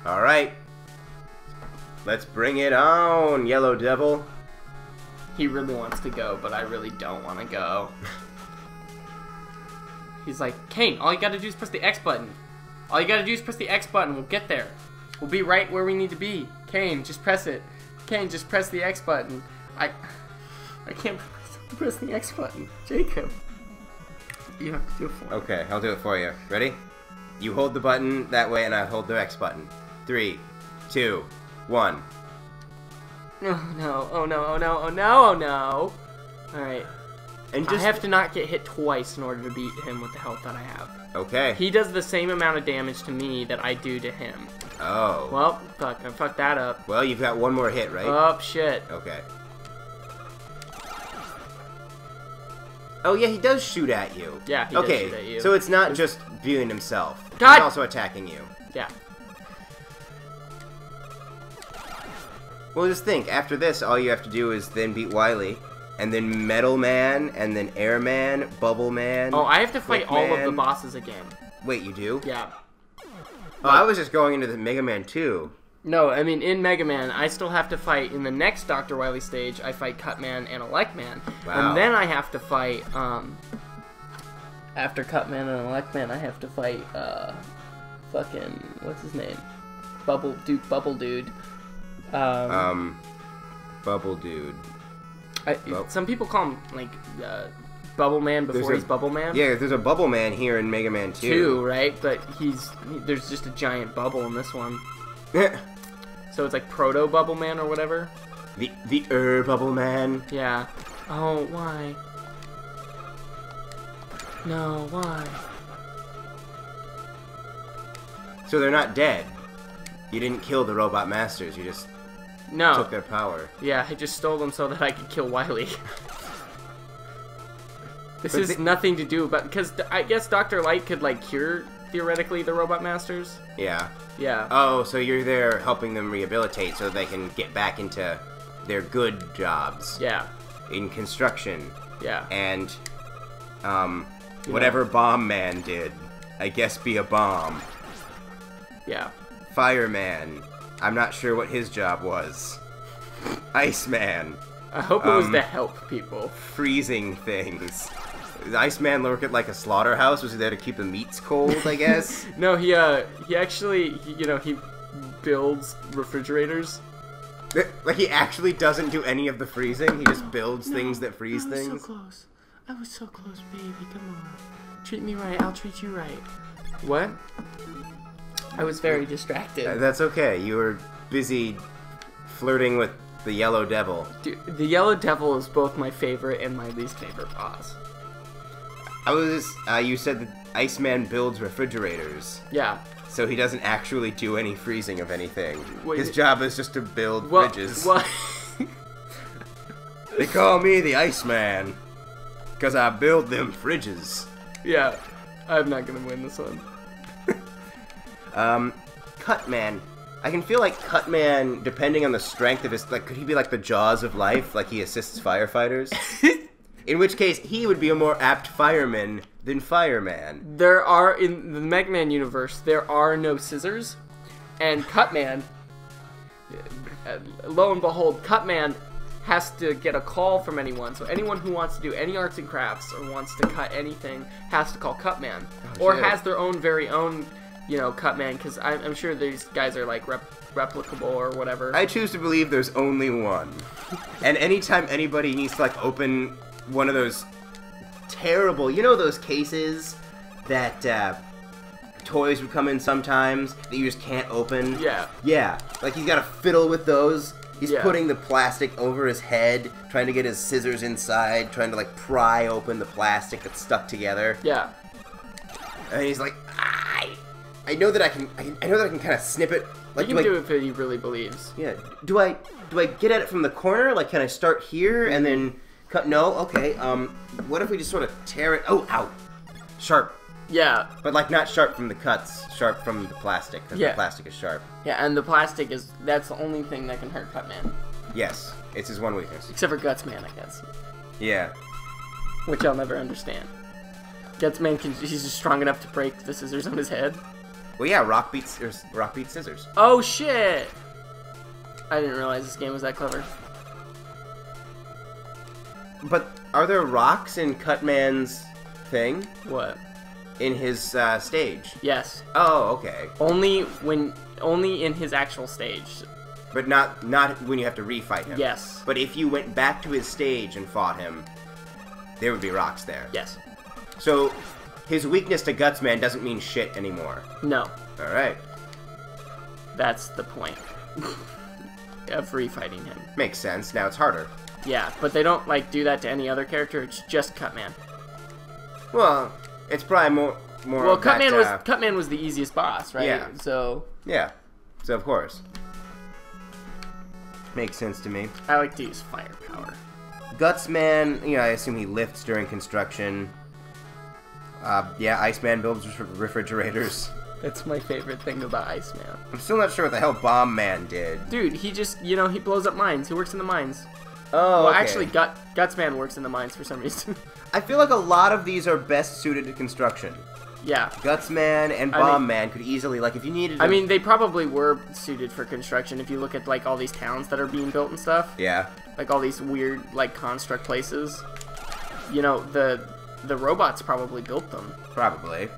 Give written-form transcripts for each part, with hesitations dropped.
Alright. Let's bring it on, Yellow Devil. He really wants to go, but I really don't want to go. He's like, Kane, all you gotta do is press the X button. All you gotta do is press the X button. We'll get there. We'll be right where we need to be. Kane, just press it. Kane, just press the X button. I can't press the X button. Jacob. You have to do it for me. Okay, I'll do it for you. Ready? You hold the button that way, and I hold the X button. 3, 2, 1. Oh no, oh no, oh no, oh no, oh no. Alright. And I have to not get hit twice in order to beat him with the health that I have. Okay. He does the same amount of damage to me that I do to him. Oh. Well, fuck, I fucked that up. Well, you've got one more hit, right? Oh, shit. Okay. Oh, yeah, he does shoot at you. Yeah, he does shoot at you. So it's not just viewing himself. God! He's also attacking you. Yeah. Well, just think, after this, all you have to do is then beat Wily, and then Metal Man, and then Air Man, Bubble Man. Oh, I have to fight all of the Man. bosses again. Wait, you do? Yeah. Oh, I was just going into the Mega Man 2. No, I mean, in Mega Man, I still have to fight, in the next Dr. Wily stage, I fight Cutman and Electman. Wow. And then I have to fight, after Cutman and Electman, I have to fight, fucking, what's his name? Bubble Dude. Bubble Dude. Some people call him, like, Bubble Man before he's Bubble Man. Yeah, there's a Bubble Man here in Mega Man 2. Right? But there's just a giant bubble in this one. So it's like Proto Bubble Man or whatever. The Bubble Man. Yeah. Oh, why? No, why? So they're not dead. You didn't kill the Robot Masters, you just took their power. Yeah, I just stole them so that I could kill Wily. This is nothing to do about, because I guess Dr. Light could, like, cure, theoretically, the Robot Masters. Yeah. Yeah. Oh, so you're there helping them rehabilitate so that they can get back into their good jobs. Yeah. In construction. Yeah. And, whatever Bomb Man did, I guess be a bomb. Yeah. Fireman, I'm not sure what his job was. Iceman. I hope it was to help people. Freezing things. The Iceman work at like a slaughterhouse? Was he there to keep the meats cold, I guess? No, he actually, he builds refrigerators. Like, he actually doesn't do any of the freezing? He just builds things that freeze things? I was so close. I was so close, baby. Come on. Treat me right. I'll treat you right. What? I was very distracted. That's okay. You were busy flirting with the Yellow Devil. Dude, the Yellow Devil is both my favorite and my least favorite boss. You said that Iceman builds refrigerators. Yeah. So he doesn't actually do any freezing of anything. Wait, His job is just to build fridges. What? They call me the Iceman, because I build them fridges. Yeah. I'm not gonna win this one. Cutman. I can feel like Cutman, depending on the strength of his, like, could he be like the Jaws of life, like he assists firefighters? In which case, he would be a more apt fireman than Fireman. There are, in the Mega Man universe, there are no scissors, and Cutman, lo and behold, Cutman has to get a call from anyone. So anyone who wants to do any arts and crafts or wants to cut anything has to call Cutman. Or has their own very own, Cutman, because I'm sure these guys are like replicable or whatever. I choose to believe there's only one. And anytime anybody needs to, like, open one of those terrible, those cases that toys would come in sometimes that you just can't open? Yeah. Yeah. Like, he's got to fiddle with those. He's Yeah. putting the plastic over his head, trying to get his scissors inside, trying to, like, pry open the plastic that's stuck together. Yeah. And he's like, I know that I can kind of snip it. Like, He can do it if he really believes. Yeah. Do I get at it from the corner? Like, can I start here and then cut? No. Okay. What if we just sort of tear it? Oh, ow. Sharp. Yeah. But, like, not sharp from the cuts. Sharp from the plastic. Because the plastic is sharp. Yeah, and the plastic that's the only thing that can hurt Cutman. Yes. It's his one weakness. Except for Gutsman, I guess. Yeah. Which I'll never understand. Gutsman, he's just strong enough to break the scissors on his head. Well, yeah, rock beats scissors. Oh shit! I didn't realize this game was that clever. But are there rocks in Cutman's thing? What? In his stage? Yes. Oh, okay. Only in his actual stage. But not when you have to refight him. Yes. But if you went back to his stage and fought him, there would be rocks there. Yes. So his weakness to Gutsman doesn't mean shit anymore. No. All right. That's the point of refighting him. Makes sense. Now it's harder. Yeah, but they don't like do that to any other character. It's just Cutman. Well, it's probably more. Well, Cutman was the easiest boss, right? Yeah. So. Yeah. So of course. Makes sense to me. I like to use firepower. Gutsman, I assume he lifts during construction. Yeah, Iceman builds refrigerators. That's my favorite thing about Iceman. I'm still not sure what the hell Bomb Man did. Dude, he just, he blows up mines. He works in the mines. Oh, well, okay. actually, Gutsman works in the mines for some reason. I feel like a lot of these are best suited to construction. Yeah. Gutsman and Bomb Man could easily, like, if you needed to... I mean, they probably were suited for construction if you look at, like, all these towns that are being built and stuff. Yeah. Like, all these weird, like, construct places. The robots probably built them. Probably.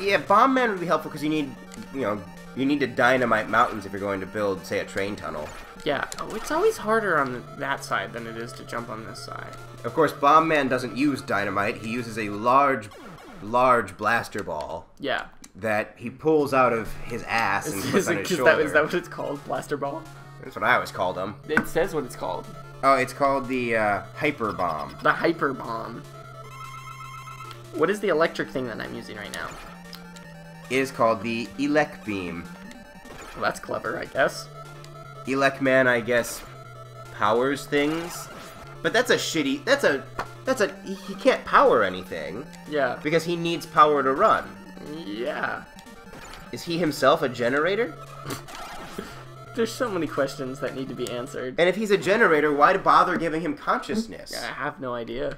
Yeah, Bomb Man would be helpful because you need, you need to dynamite mountains if you're going to build, say, a train tunnel. Yeah. Oh, it's always harder on that side than it is to jump on this side. Of course, Bomb Man doesn't use dynamite. He uses a large blaster ball. Yeah. That he pulls out of his ass and puts on his shoulder. Is that what it's called? Blaster ball? That's what I always called them. It says what it's called. Oh, it's called the Hyper Bomb. The Hyper Bomb. What is the electric thing that I'm using right now? It is called the Elec Beam. Well, that's clever, I guess. Elec Man, I guess, powers things. But that's a shitty... He can't power anything. Yeah. Because he needs power to run. Yeah. Is he himself a generator? There's so many questions that need to be answered. And if he's a generator, why bother giving him consciousness? I have no idea.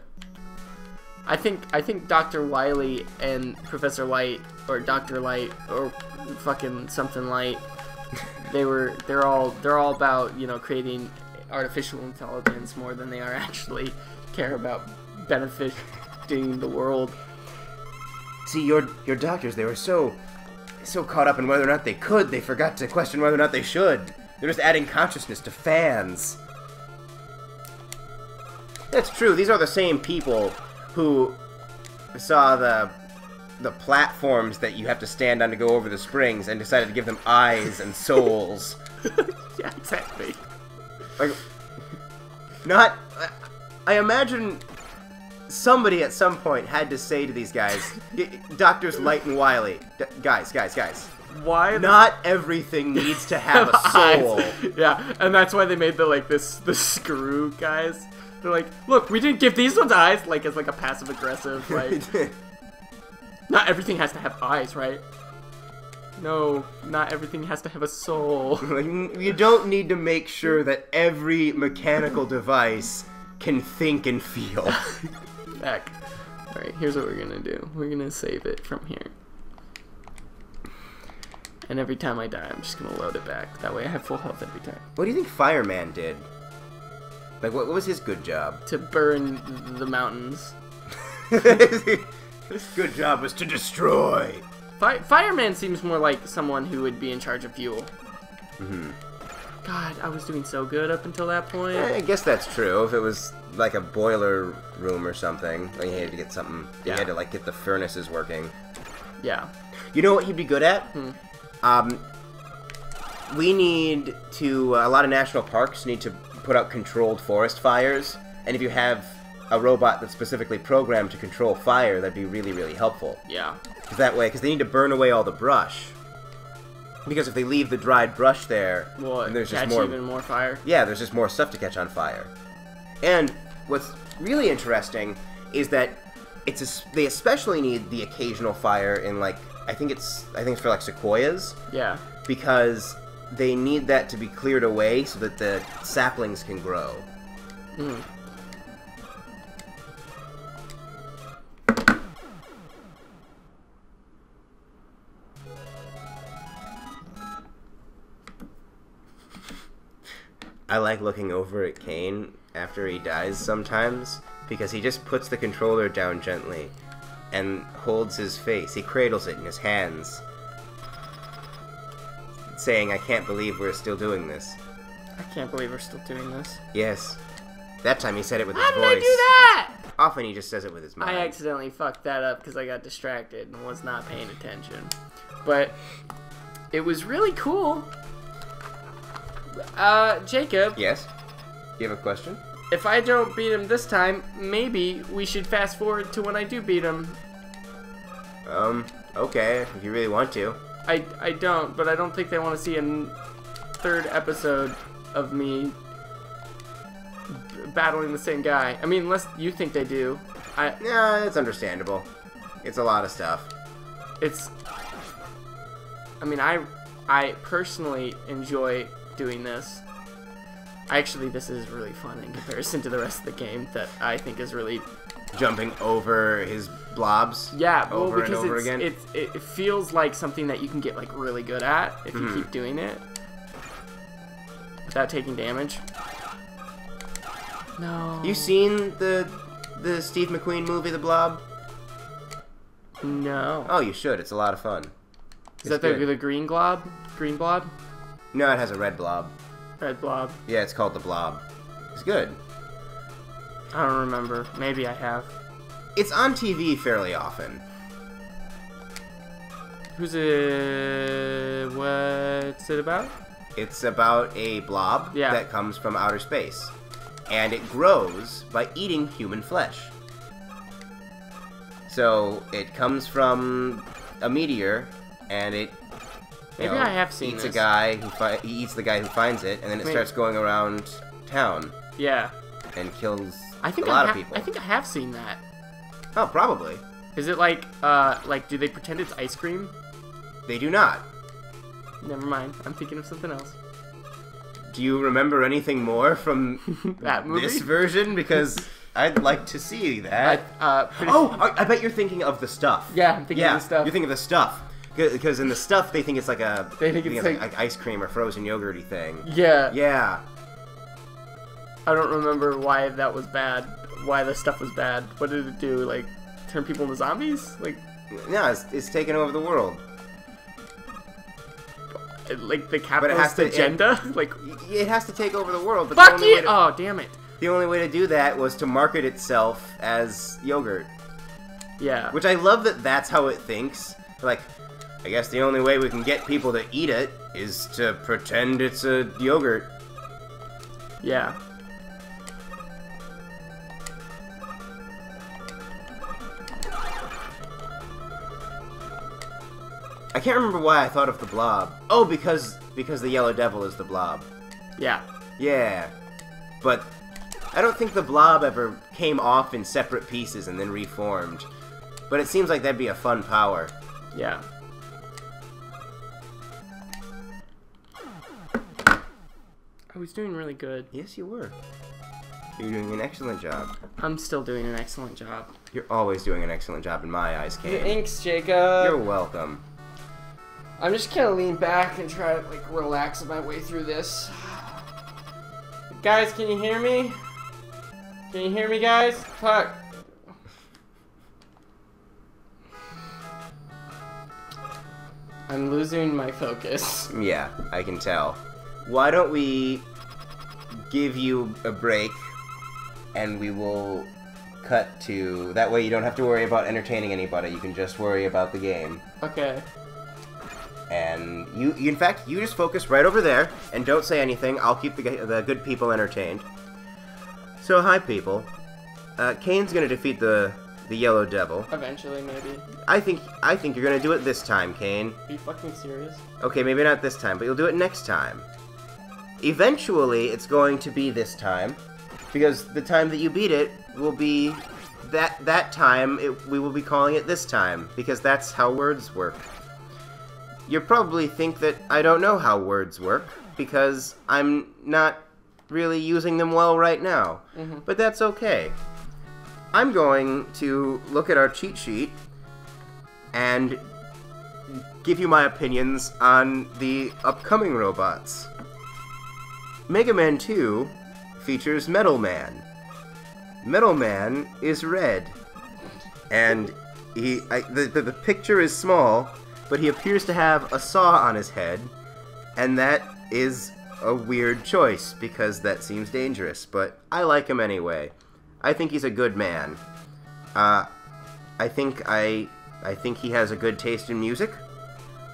I think Dr. Wily and Professor Light, or Dr. Light, or fucking something Light, they're all about, creating artificial intelligence more than they are actually care about benefiting the world. See, your doctors, they were so caught up in whether or not they could, they forgot to question whether or not they should. They're just adding consciousness to fans. That's true. These are the same people who saw the platforms that you have to stand on to go over the springs and decided to give them eyes and souls. Yeah, exactly. Like, I imagine somebody at some point had to say to these guys, Doctors Light and Wily, guys. Why? Not everything needs to have a soul. Yeah, and that's why they made the screw guys. They're like, look, we didn't give these ones eyes, like as like a passive aggressive, like. Not everything has to have eyes, right? No, not everything has to have a soul. You don't need to make sure that every mechanical device can think and feel. Back. Alright, here's what we're gonna do. We're gonna save it from here. And every time I die, I'm just gonna load it back. That way I have full health every time. What do you think Fireman did? Like, what was his good job? To burn the mountains. His good job was to destroy. Fireman seems more like someone who would be in charge of fuel. Mm-hmm. God, I was doing so good up until that point. I guess that's true. If it was like a boiler room or something, like he had to get something. Yeah. He had to like get the furnaces working. Yeah. You know what he'd be good at? We need to. A lot of national parks need to put out controlled forest fires, and if you have a robot that's specifically programmed to control fire, that'd be really, really helpful. Yeah. Because they need to burn away all the brush. Because if they leave the dried brush there, well, there's just even more fire. Yeah, there's just more stuff to catch on fire. And what's really interesting is that they especially need the occasional fire in like I think it's for like sequoias. Yeah. Because they need that to be cleared away so that the saplings can grow. Mm. I like looking over at Kane after he dies sometimes, because he just puts the controller down gently and holds his face. He cradles it in his hands, saying, I can't believe we're still doing this. I can't believe we're still doing this. Yes. That time he said it with his How voice. did I do that? Often he just says it with his mind. I accidentally fucked that up because I got distracted and was not paying attention. But it was really cool. Jacob. Yes? You have a question? If I don't beat him this time, maybe we should fast forward to when I do beat him. Okay, if you really want to. I don't, but I don't think they want to see a third episode of me battling the same guy. I mean, unless you think they do. Yeah, it's understandable. It's a lot of stuff. I mean, I personally enjoy doing this. Actually, this is really fun in comparison to the rest of the game that I think is really... Jumping over his blobs? Yeah, well, over because and over again? it feels like something that you can get, like, really good at if you keep doing it. Without taking damage. No. You seen the Steve McQueen movie, The Blob? No. Oh, you should. It's a lot of fun. Is that the green glob? Green blob? No, it has a red blob. Red blob. Yeah, it's called The Blob. It's good. I don't remember. Maybe I have. It's on TV fairly often. What's it about? It's about a blob that comes from outer space. And it grows by eating human flesh. So, it comes from a meteor, and it Maybe I have seen eats this. a guy, he eats the guy who finds it, and then it starts going around town. Yeah. And kills a lot of people. I think I have seen that. Oh, probably. Is it like, do they pretend it's ice cream? They do not. Never mind. I'm thinking of something else. Do you remember anything more from that movie? This version? Because I'd like to see that. I bet you're thinking of The Stuff. Yeah, I'm thinking of The Stuff. You're thinking of The Stuff. Because in The Stuff, they think it's like a... They think it's like ice cream or frozen yogurt-y thing. Yeah. Yeah. I don't remember why that was bad. Why the stuff was bad. What did it do? Like, turn people into zombies? Like... No, it's taking over the world. Like the capitalist agenda? Like... It has to take over the world, but Fuck you! Oh, damn it. The only way to do that was to market itself as yogurt. Yeah. Which I love that that's how it thinks. Like... I guess the only way we can get people to eat it is to pretend it's a yogurt. Yeah. I can't remember why I thought of the Blob. Oh, because the Yellow Devil is the Blob. Yeah. Yeah. But I don't think the Blob ever came off in separate pieces and then reformed. But it seems like that'd be a fun power. Yeah. I was doing really good. Yes, you were. You're doing an excellent job. I'm still doing an excellent job. You're always doing an excellent job in my eyes, Kane. Thanks, Jacob. You're welcome. I'm just gonna lean back and try to, like, relax my way through this. Guys, can you hear me? Can you hear me, guys? Fuck. I'm losing my focus. Yeah, I can tell. Why don't we give you a break, and we will cut to... That way you don't have to worry about entertaining anybody, you can just worry about the game. Okay. And in fact, you just focus right over there, and don't say anything, I'll keep the good people entertained. So, hi people. Kane's gonna defeat the Yellow Devil. Eventually, maybe. I think you're gonna do it this time, Kane. Are you fucking serious? Okay, maybe not this time, but you'll do it next time. Eventually, it's going to be this time, because the time that you beat it will be that time. We will be calling it this time, because that's how words work. You probably think that I don't know how words work, because I'm not really using them well right now. But that's okay. I'm going to look at our cheat sheet and give you my opinions on the upcoming robots. Mega Man 2 features Metal Man. Metal Man is red. And the picture is small, but he appears to have a saw on his head, and that is a weird choice, because that seems dangerous, but I like him anyway. I think he's a good man. I think he has a good taste in music.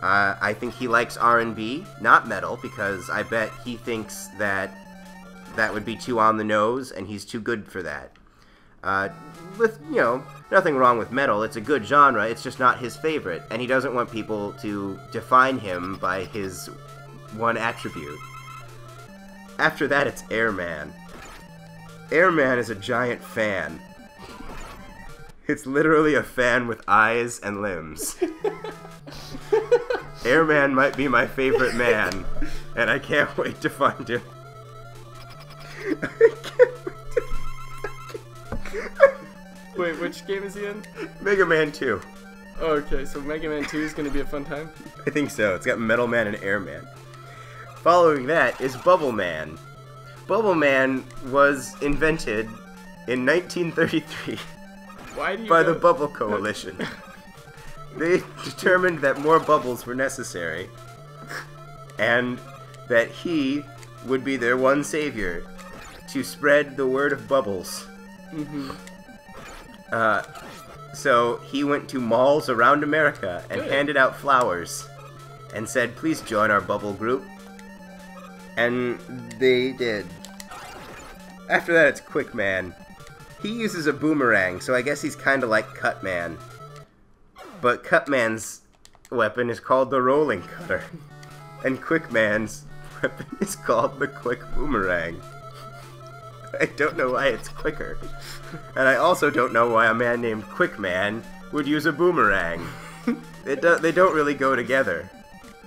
I think he likes R&B, not metal, because I bet he thinks that would be too on the nose, and he's too good for that. With, nothing wrong with metal, it's a good genre, it's just not his favorite, and he doesn't want people to define him by his one attribute. After that, it's Airman. Airman is a giant fan. It's literally a fan with eyes and limbs. Airman might be my favorite man, and I can't wait to find him. Wait, which game is he in? Mega Man 2. Oh, okay, so Mega Man 2 is going to be a fun time? I think so. It's got Metal Man and Airman. Following that is Bubble Man. Bubble Man was invented in 1933 by the Bubble Coalition. They determined that more bubbles were necessary, and that he would be their one savior to spread the word of bubbles. Mm-hmm. So he went to malls around America and handed out flowers and said, "Please join our bubble group." And they did. After that, it's Quick Man. He uses a boomerang, so I guess he's kind of like Cut Man. But Cut Man's weapon is called the Rolling Cutter, and Quick Man's weapon is called the Quick Boomerang. I don't know why it's quicker. And I also don't know why a man named Quick Man would use a boomerang. They don't really go together.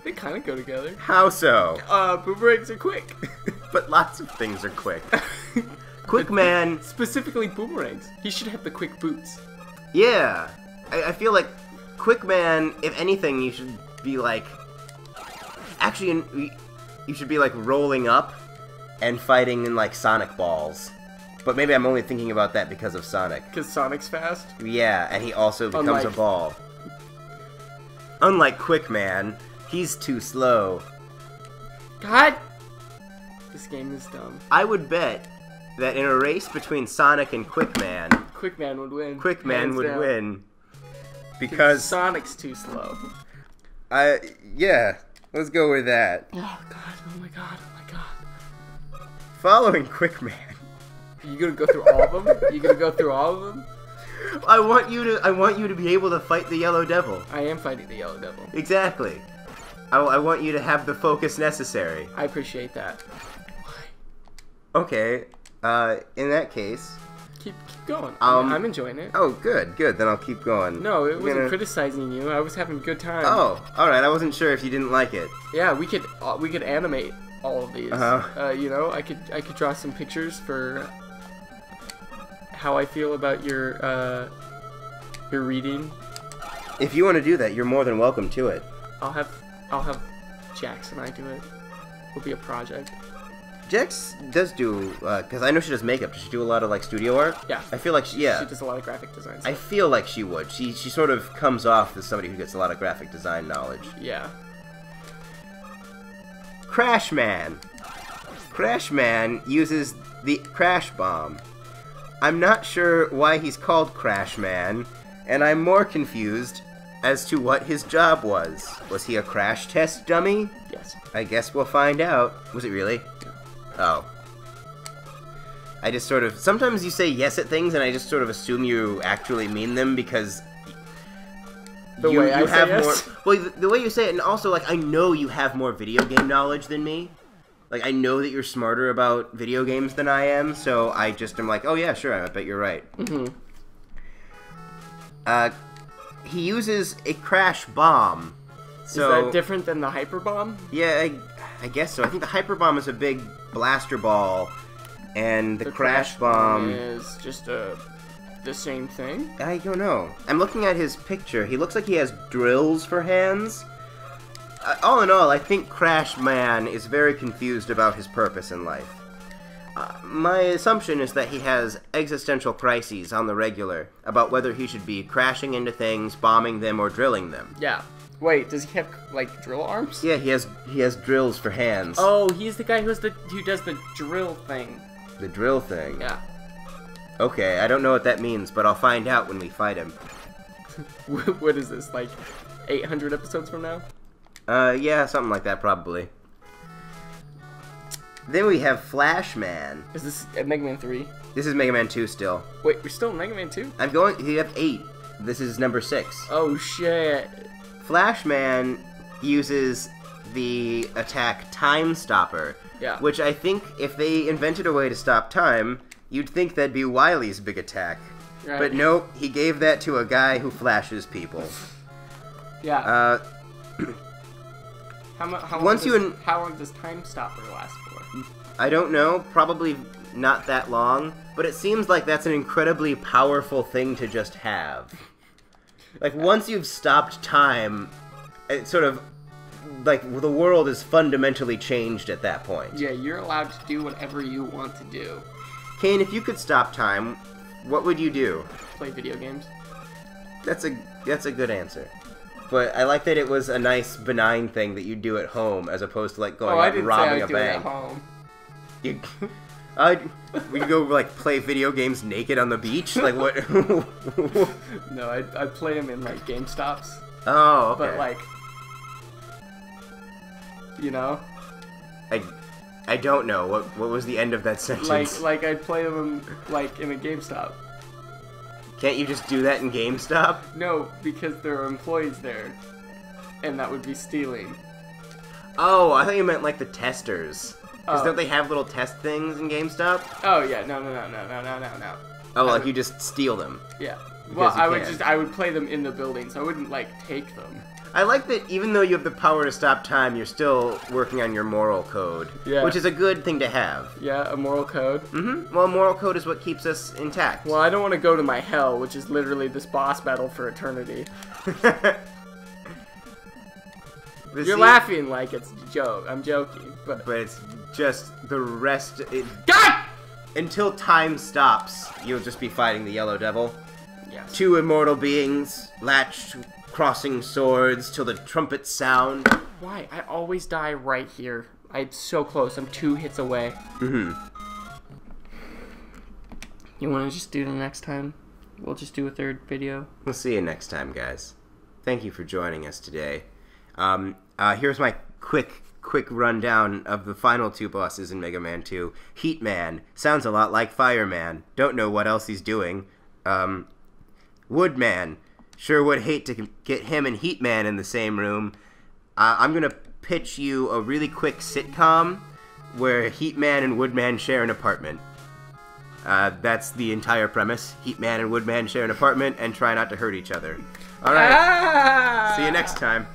They kind of go together. How so? Boomerangs are quick. But lots of things are quick. Quick Man... Specifically boomerangs. He should have the quick boots. Yeah. I feel like Quick Man, if anything, you should be like... Actually, you should be like rolling up and fighting in like Sonic balls. But maybe I'm only thinking about that because of Sonic. Because Sonic's fast? Yeah, and he also becomes a ball. Unlike Quick Man, he's too slow. God! This game is dumb. I would bet that in a race between Sonic and Quick Man... Quick Man would win. Quick Man would win. Because... Sonic's too slow. Yeah, let's go with that. Oh god, oh my god, oh my god. Following Quick Man. Are you gonna go through all of them? You gonna go through all of them? I want you to be able to fight the Yellow Devil. I am fighting the Yellow Devil. Exactly. I want you to have the focus necessary. I appreciate that. Why? Okay. In that case, keep going. I'm enjoying it. Oh, good. Then I'll keep going. No, it wasn't criticizing you. I was having a good time. Oh, all right. I wasn't sure if you didn't like it. Yeah, we could animate all of these. I could draw some pictures for how I feel about your reading. If you want to do that, you're more than welcome to it. I'll have Jax and I do it. It'll be a project. Jax does do, because I know she does makeup. Does she do a lot of, like, studio art? Yeah. I feel like she does a lot of graphic design stuff. I feel like she would. She sort of comes off as somebody who gets a lot of graphic design knowledge. Yeah. Crash Man. Crash Man uses the Crash Bomb. I'm not sure why he's called Crash Man, and I'm more confused as to what his job was. Was he a crash test dummy? Yes. I guess we'll find out. Was it really? Oh. I just sort of... Sometimes you say yes at things, and I just sort of assume you actually mean them because... The way I say yes? Well, the way you say it, and also, like, I know you have more video game knowledge than me. Like, I know that you're smarter about video games than I am, so I just am like, oh yeah, sure, I bet you're right. Mm-hmm. He uses a crash bomb. So, is that different than the hyper bomb? Yeah, I guess so. I think the hyper bomb is a big blaster ball, and the crash bomb is just the same thing. I don't know. I'm looking at his picture. He looks like he has drills for hands. all in all, I think Crash Man is very confused about his purpose in life. My assumption is that he has existential crises on the regular about whether he should be crashing into things, bombing them, or drilling them. Yeah. Wait, does he have like drill arms? Yeah, he has drills for hands. Oh, he's the guy who does the drill thing. The drill thing. Yeah. Okay, I don't know what that means, but I'll find out when we fight him. What is this, like 800 episodes from now? Yeah, something like that, probably. Then we have Flash Man. Is this Mega Man 3? This is Mega Man 2 still. Wait, we're still in Mega Man 2? You have 8. This is number 6. Oh, shit. Flash Man uses the attack Time Stopper. Yeah. Which I think if they invented a way to stop time, you'd think that'd be Wily's big attack. Right. But nope, he gave that to a guy who flashes people. Yeah. How long does Time Stopper last for? I don't know, probably not that long, but it seems like that's an incredibly powerful thing to just have. Like, once you've stopped time, it sort of, like, the world is fundamentally changed at that point. Yeah, you're allowed to do whatever you want to do. Kane, if you could stop time, what would you do? Play video games. That's a good answer. But I like that it was a nice, benign thing that you do at home, as opposed to, like, going out and robbing a bank. It at home. We could go, like, play video games naked on the beach? Like, what? No, I'd play them in, like, GameStops. Oh, okay. But, like, you know? I don't know. What was the end of that sentence? Like I'd play them, like, in a GameStop. Can't you just do that in GameStop? No, because there are employees there. And that would be stealing. Oh, I thought you meant, like, the testers. Because Oh. don't they have little test things in GameStop? Oh, yeah, no. Oh, like you just steal them. Yeah. Well, Because you I would play them in the building, so I wouldn't, like, take them. I like that even though you have the power to stop time, you're still working on your moral code. Yeah. Which is a good thing to have. Yeah, a moral code. Mm-hmm. Well, moral code is what keeps us intact. Well, I don't want to go to my hell, which is literally this boss battle for eternity. You're laughing like it's a joke. I'm joking, but it's just the rest. God! Until time stops, you'll just be fighting the Yellow Devil. Yes. 2 immortal beings, latched, crossing swords till the trumpets sound. Why? I always die right here. I'm so close. I'm 2 hits away. Mm-hmm. You want to just do the next time? We'll just do a 3rd video. We'll see you next time, guys. Thank you for joining us today. Here's my quick rundown of the final 2 bosses in Mega Man 2. Heat Man. Sounds a lot like Fireman. Don't know what else he's doing. Woodman. Sure would hate to get him and Heat Man in the same room. I'm going to pitch you a really quick sitcom where Heat Man and Woodman share an apartment. That's the entire premise. Heat Man and Woodman share an apartment and try not to hurt each other. Alright. See you next time.